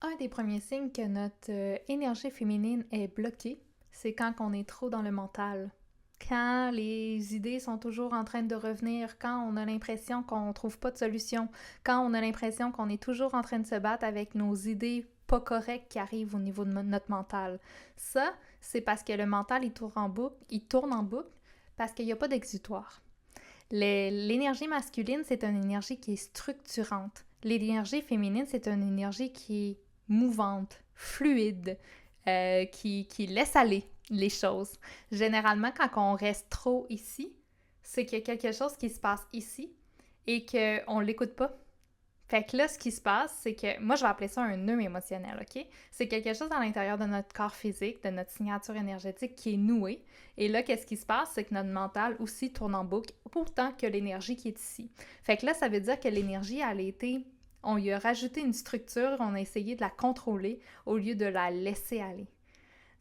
Un des premiers signes que notre énergie féminine est bloquée, c'est quand on est trop dans le mental. Quand les idées sont toujours en train de revenir, quand on a l'impression qu'on ne trouve pas de solution, quand on a l'impression qu'on est toujours en train de se battre avec nos idées pas correctes qui arrivent au niveau de notre mental. Ça, c'est parce que le mental, il tourne en boucle parce qu'il n'y a pas d'exutoire. L'énergie masculine, c'est une énergie qui est structurante. L'énergie féminine, c'est une énergie qui est mouvante, fluide, qui laisse aller les choses. Généralement, quand on reste trop ici, c'est qu'il y a quelque chose qui se passe ici et qu'on ne l'écoute pas. Fait que là, ce qui se passe, c'est que, moi je vais appeler ça un nœud émotionnel, OK? C'est quelque chose à l'intérieur de notre corps physique, de notre signature énergétique qui est nouée. Et là, qu'est-ce qui se passe? C'est que notre mental aussi tourne en boucle autant que l'énergie qui est ici. Fait que là, ça veut dire que l'énergie, elle a été... On lui a rajouté une structure, on a essayé de la contrôler au lieu de la laisser aller.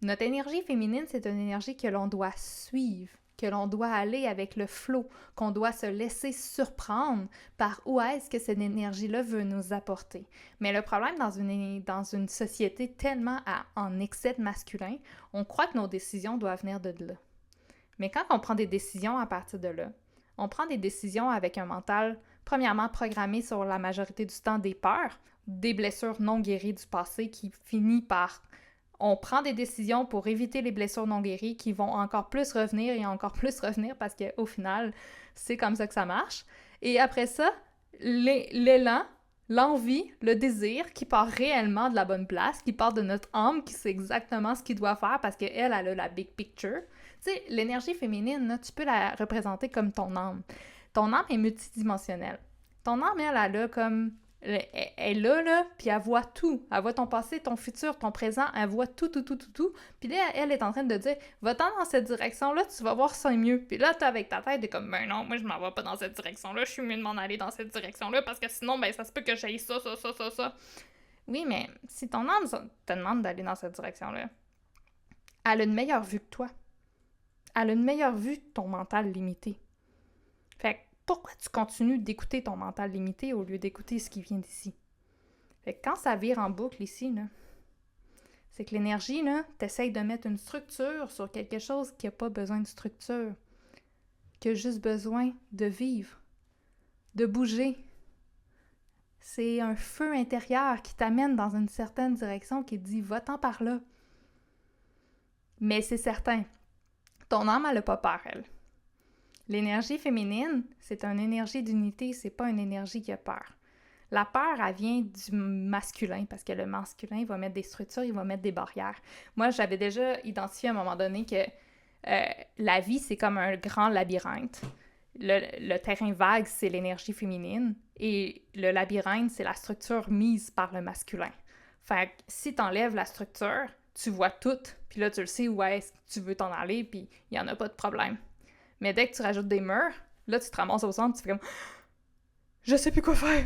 Notre énergie féminine, c'est une énergie que l'on doit suivre, que l'on doit aller avec le flot, qu'on doit se laisser surprendre par où est-ce que cette énergie-là veut nous apporter. Mais le problème dans une société tellement en excès de masculin, on croit que nos décisions doivent venir de là. Mais quand on prend des décisions à partir de là, on prend des décisions avec un mental, premièrement, programmé sur la majorité du temps des peurs, des blessures non guéries du passé qui finit par on prend des décisions pour éviter les blessures non guéries qui vont encore plus revenir et encore plus revenir parce qu'au final, c'est comme ça que ça marche. Et après ça, l'élan, l'envie, le désir qui part réellement de la bonne place, qui part de notre âme, qui sait exactement ce qu'il doit faire parce qu'elle, elle a la big picture. Tu sais, l'énergie féminine, là, tu peux la représenter comme ton âme. Ton âme est multidimensionnelle. Ton âme, elle a comme elle est là, puis elle voit tout. Elle voit ton passé, ton futur, ton présent, elle voit tout, tout, tout, tout, tout. Puis là, elle est en train de dire, va-t'en dans cette direction-là, tu vas voir ça mieux. Puis là, t'es avec ta tête, t'es comme, ben non, moi je m'en vais pas dans cette direction-là, je suis mieux de m'en aller dans cette direction-là, parce que sinon, ben ça se peut que j'aille ça, ça, ça, ça, ça. Oui, mais si ton âme te demande d'aller dans cette direction-là, elle a une meilleure vue que toi. Elle a une meilleure vue de ton mental limité. Fait que pourquoi tu continues d'écouter ton mental limité au lieu d'écouter ce qui vient d'ici? Fait que quand ça vire en boucle ici, là, c'est que l'énergie, là, t'essayes de mettre une structure sur quelque chose qui n'a pas besoin de structure, qui a juste besoin de vivre, de bouger. C'est un feu intérieur qui t'amène dans une certaine direction qui te dit « va-t'en par là ». Mais c'est certain, ton âme, elle n'a pas peur, elle. L'énergie féminine, c'est une énergie d'unité, c'est pas une énergie qui a peur. La peur, elle vient du masculin, parce que le masculin, il va mettre des structures, il va mettre des barrières. Moi, j'avais déjà identifié à un moment donné que la vie, c'est comme un grand labyrinthe. Le terrain vague, c'est l'énergie féminine, et le labyrinthe, c'est la structure mise par le masculin. Fait que si t'enlèves la structure, tu vois tout, puis là, tu le sais où est-ce que tu veux t'en aller, puis il n'y en a pas de problème. Mais dès que tu rajoutes des murs, là, tu te ramasses au centre, tu fais comme « Je sais plus quoi faire! »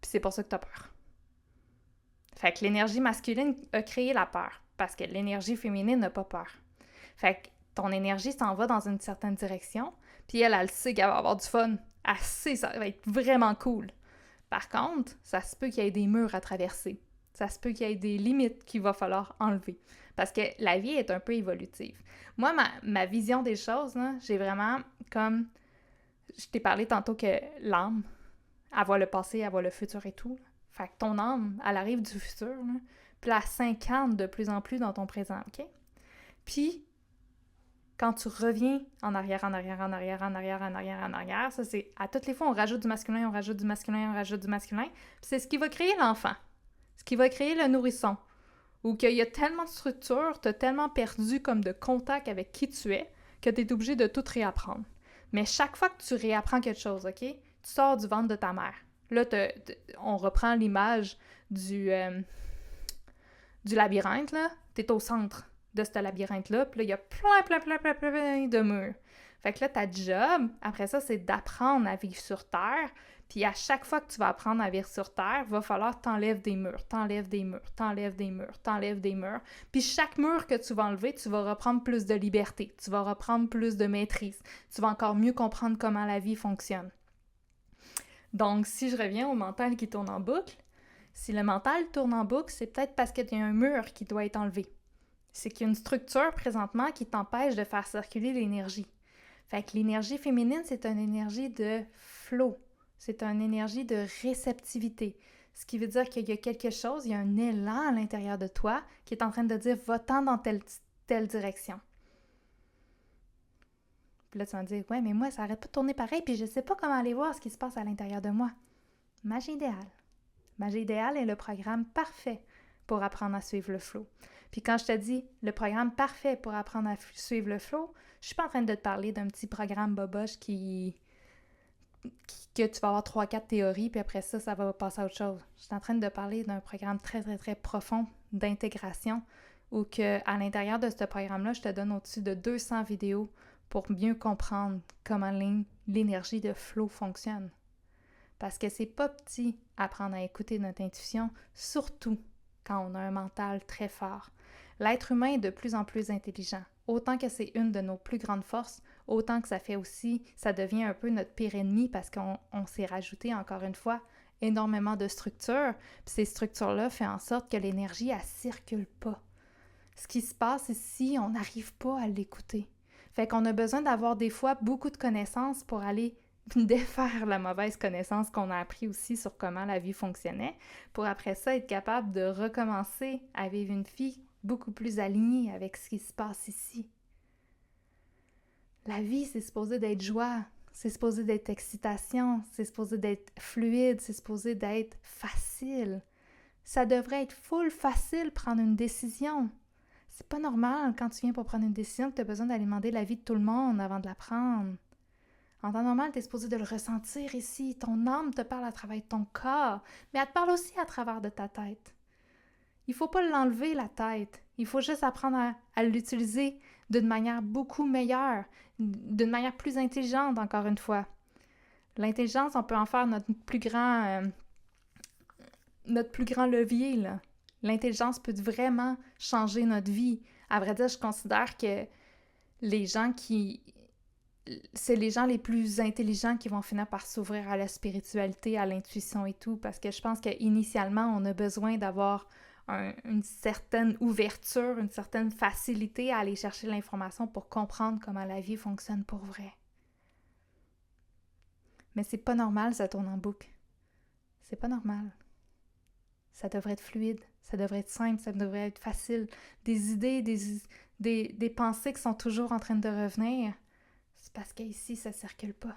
Puis c'est pour ça que t'as peur. Fait que l'énergie masculine a créé la peur, parce que l'énergie féminine n'a pas peur. Fait que ton énergie s'en va dans une certaine direction, puis elle sait qu'elle va avoir du fun. Elle sait, ça va être vraiment cool. Par contre, ça se peut qu'il y ait des murs à traverser. Ça se peut qu'il y ait des limites qu'il va falloir enlever. Parce que la vie est un peu évolutive. Moi, ma vision des choses, là, j'ai vraiment comme... Je t'ai parlé tantôt que l'âme, elle voit le passé, elle voit le futur et tout. Fait que ton âme, elle arrive du futur, là, puis elle s'incarne de plus en plus dans ton présent, OK? Puis, quand tu reviens en arrière, en arrière, en arrière, en arrière, en arrière, en arrière, ça c'est... À toutes les fois, on rajoute du masculin, on rajoute du masculin, on rajoute du masculin. Puis c'est ce qui va créer l'enfant. Ce qui va créer le nourrisson. Ou qu'il y a tellement de structure, t'as tellement perdu comme de contact avec qui tu es, que t'es obligé de tout réapprendre. Mais chaque fois que tu réapprends quelque chose, OK? Tu sors du ventre de ta mère. Là, on reprend l'image du labyrinthe, là. T'es au centre de ce labyrinthe-là, puis là, il y a plein de murs. Fait que là, ta job, après ça, c'est d'apprendre à vivre sur Terre, puis à chaque fois que tu vas apprendre à vivre sur Terre, il va falloir t'enlèves des murs, t'enlèves des murs, t'enlèves des murs, t'enlèves des murs. Puis chaque mur que tu vas enlever, tu vas reprendre plus de liberté, tu vas reprendre plus de maîtrise, tu vas encore mieux comprendre comment la vie fonctionne. Donc, si je reviens au mental qui tourne en boucle, Si le mental tourne en boucle, c'est peut-être parce qu'il y a un mur qui doit être enlevé. C'est qu'il y a une structure présentement qui t'empêche de faire circuler l'énergie. Fait que l'énergie féminine, c'est une énergie de flow. C'est une énergie de réceptivité. Ce qui veut dire qu'il y a quelque chose, il y a un élan à l'intérieur de toi qui est en train de dire « va-t'en dans telle direction ». Puis là, tu vas me dire « ouais, mais moi, ça arrête pas de tourner pareil, puis je sais pas comment aller voir ce qui se passe à l'intérieur de moi ». Magie idéale. Magie idéale est le programme parfait pour apprendre à suivre le flow. Puis quand je te dis le programme parfait pour apprendre à suivre le flow, je suis pas en train de te parler d'un petit programme boboche que tu vas avoir 3-4 théories, puis après ça, ça va passer à autre chose. Je suis en train de parler d'un programme très, très, très profond d'intégration où que, à l'intérieur de ce programme-là, je te donne au-dessus de 200 vidéos pour mieux comprendre comment l'énergie de flow fonctionne. Parce que c'est pas petit apprendre à écouter notre intuition, surtout quand on a un mental très fort. L'être humain est de plus en plus intelligent. Autant que c'est une de nos plus grandes forces, autant que ça devient un peu notre pire ennemi parce qu'on s'est rajouté, encore une fois, énormément de structures. Puis ces structures-là font en sorte que l'énergie, elle circule pas. Ce qui se passe ici, on n'arrive pas à l'écouter. Fait qu'on a besoin d'avoir des fois beaucoup de connaissances pour aller défaire la mauvaise connaissance qu'on a appris aussi sur comment la vie fonctionnait, pour après ça être capable de recommencer à vivre une vie beaucoup plus alignée avec ce qui se passe ici. La vie, c'est supposé d'être joie, c'est supposé d'être excitation, c'est supposé d'être fluide, c'est supposé d'être facile. Ça devrait être full facile prendre une décision. C'est pas normal quand tu viens pour prendre une décision que tu as besoin d'aller demander l'avis de tout le monde avant de la prendre. En temps normal, tu es supposé de le ressentir ici. Ton âme te parle à travers ton corps, mais elle te parle aussi à travers de ta tête. Il ne faut pas l'enlever, la tête. Il faut juste apprendre à l'utiliser d'une manière beaucoup meilleure, d'une manière plus intelligente, encore une fois. L'intelligence, on peut en faire notre plus grand levier, là. L'intelligence peut vraiment changer notre vie. À vrai dire, je considère que c'est les gens les plus intelligents qui vont finir par s'ouvrir à la spiritualité, à l'intuition et tout, parce que je pense qu'initialement, on a besoin d'avoir une certaine ouverture, une certaine facilité à aller chercher l'information pour comprendre comment la vie fonctionne pour vrai. Mais c'est pas normal, ça tourne en boucle. C'est pas normal. Ça devrait être fluide, ça devrait être simple, ça devrait être facile. Des idées, des pensées qui sont toujours en train de revenir, c'est parce qu'ici, ça ne circule pas.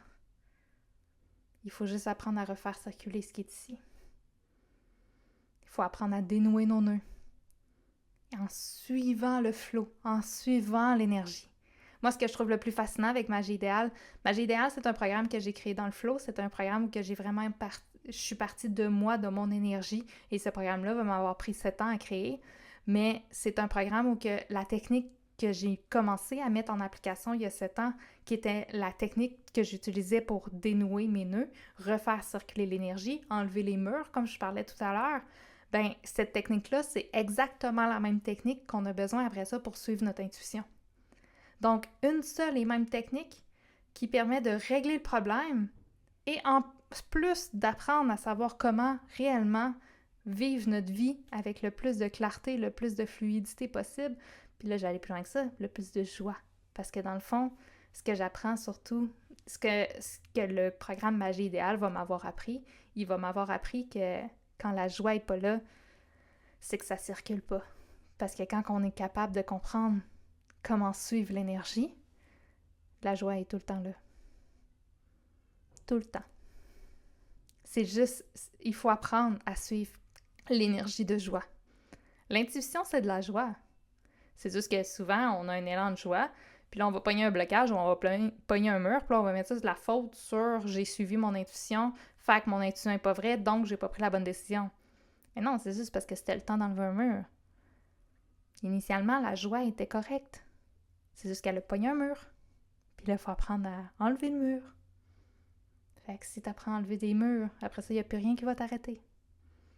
Il faut juste apprendre à refaire circuler ce qui est ici. Il faut apprendre à dénouer nos nœuds. En suivant le flot, en suivant l'énergie. Moi, ce que je trouve le plus fascinant avec Magie Idéale, c'est un programme que j'ai créé dans le flow. C'est un programme où j'ai vraiment je suis partie de moi, de mon énergie. Et ce programme-là va m'avoir pris 7 ans à créer. Mais c'est un programme où que la technique que j'ai commencé à mettre en application il y a 7 ans, qui était la technique que j'utilisais pour dénouer mes nœuds, refaire circuler l'énergie, enlever les murs, comme je parlais tout à l'heure, ben cette technique-là, c'est exactement la même technique qu'on a besoin après ça pour suivre notre intuition. Donc, une seule et même technique qui permet de régler le problème et en plus d'apprendre à savoir comment réellement vivre notre vie avec le plus de clarté, le plus de fluidité possible. Puis là, j'allais plus loin que ça, le plus de joie. Parce que dans le fond, ce que j'apprends surtout, ce que le programme Magie Idéale va m'avoir appris, il va m'avoir appris que quand la joie n'est pas là, c'est que ça ne circule pas. Parce que quand on est capable de comprendre comment suivre l'énergie, la joie est tout le temps là. Tout le temps. C'est juste, il faut apprendre à suivre l'énergie de joie. L'intuition, c'est de la joie. C'est juste que souvent, on a un élan de joie, puis là, on va pogner un blocage ou on va pogner un mur, puis là, on va mettre ça de la faute sur « j'ai suivi mon intuition, fait que mon intuition n'est pas vraie, donc j'ai pas pris la bonne décision ». Mais non, c'est juste parce que c'était le temps d'enlever un mur. Initialement, la joie était correcte. C'est juste qu'elle a pogné un mur. Puis là, il faut apprendre à enlever le mur. Fait que si tu apprends à enlever des murs, après ça, il n'y a plus rien qui va t'arrêter.